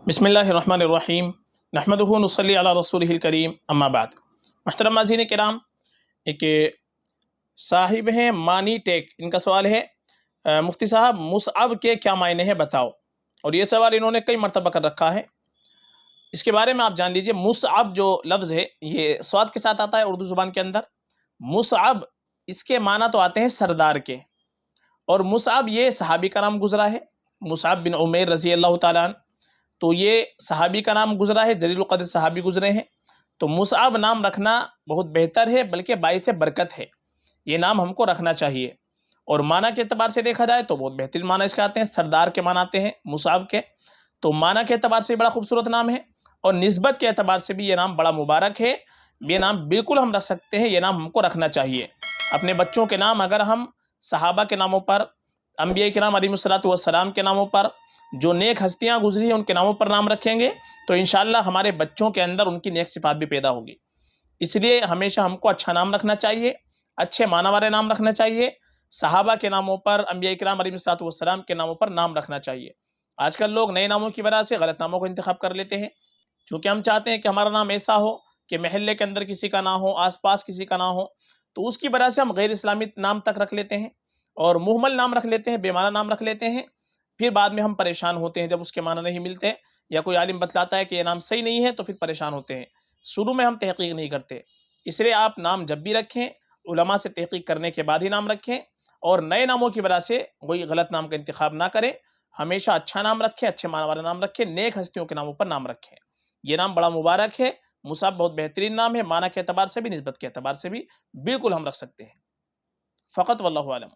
बिस्मिल्लाहिर्रहमानिर्रहीम नहमदुहु व नुसल्ली अला रसूलिहिल करीम अम्मा बाद। मुहतरम नाज़रीन किराम, एक साहिब हैं मानी टेक, इनका सवाल है मुफ्ती साहब मुसअब के क्या मायने हैं बताओ। और ये सवाल इन्होंने कई मरतबा कर रखा है, इसके बारे में आप जान लीजिए। मुसअब जो लफ्ज़ है ये स्वाद के साथ आता है उर्दू ज़ुबान के अंदर। मुसअब इसके माना तो आते हैं सरदार के, और मुसअब ये सहाबी का नाम गुजरा है, मुसअब बिन उमैर रज़ी अल्लाह ताला अन्हु। तो ये सहाबी का नाम गुजरा है, जलील क़द्र सहाबी गुजरे हैं। तो मुसअब नाम रखना बहुत बेहतर है, बल्कि बाइस बरकत है। ये नाम हमको रखना चाहिए। और माना के एतबार से देखा जाए तो बहुत बेहतरीन माना इसके आते हैं, सरदार के माना आते हैं मुसअब के। तो माना के एतबार से बड़ा खूबसूरत नाम है, और निस्बत के एतबार से भी ये नाम बड़ा मुबारक है। ये नाम बिल्कुल हम रख सकते हैं, ये नाम हमको रखना चाहिए। अपने बच्चों के नाम अगर हम सहाबा के नामों पर, अंबिया किराम अलैहिमुस्सलातु वस्सलाम के नामों पर, जो नेक हस्तियां गुजरी हैं उनके नामों पर नाम रखेंगे तो इंशाअल्लाह हमारे बच्चों के अंदर उनकी नेक सिफात भी पैदा होगी। इसलिए हमेशा हमको अच्छा नाम रखना चाहिए, अच्छे माना वाले नाम रखना चाहिए। सहाबा के नामों पर, अंबिया किराम अलैहिमुस्सलातु वस्सलाम के नामों पर नाम रखना चाहिए। आजकल लोग नए नामों की वजह से गलत नामों को इंतखाब कर लेते हैं, क्योंकि हम चाहते हैं कि हमारा नाम ऐसा हो कि महल्ले के अंदर किसी का ना हो, आसपास किसी का ना हो। तो उसकी वजह से हम गैर इस्लामी नाम तक रख लेते हैं, और मुहम्मल नाम रख लेते हैं, बेमाना नाम रख लेते हैं। फिर बाद में हम परेशान होते हैं जब उसके माना नहीं मिलते, या कोई आलिम बतलाता है कि ये नाम सही नहीं है, तो फिर परेशान होते हैं। शुरू में हम तहकीक नहीं करते। इसलिए आप नाम जब भी रखें, उलमा से तहकीक करने के बाद ही नाम रखें, और नए नामों की वजह से कोई गलत नाम का इंतखाब ना करें। हमेशा अच्छा नाम रखें, अच्छे माना वाला नाम रखें, नेक हस्तियों के नामों पर नाम रखें। ये नाम बड़ा मुबारक है। मुसअब बहुत बेहतरीन नाम है, माना के एतबार से भी, निस्बत के एतबार से भी बिल्कुल हम रख सकते हैं। फ़कत वल्लाहु आलम।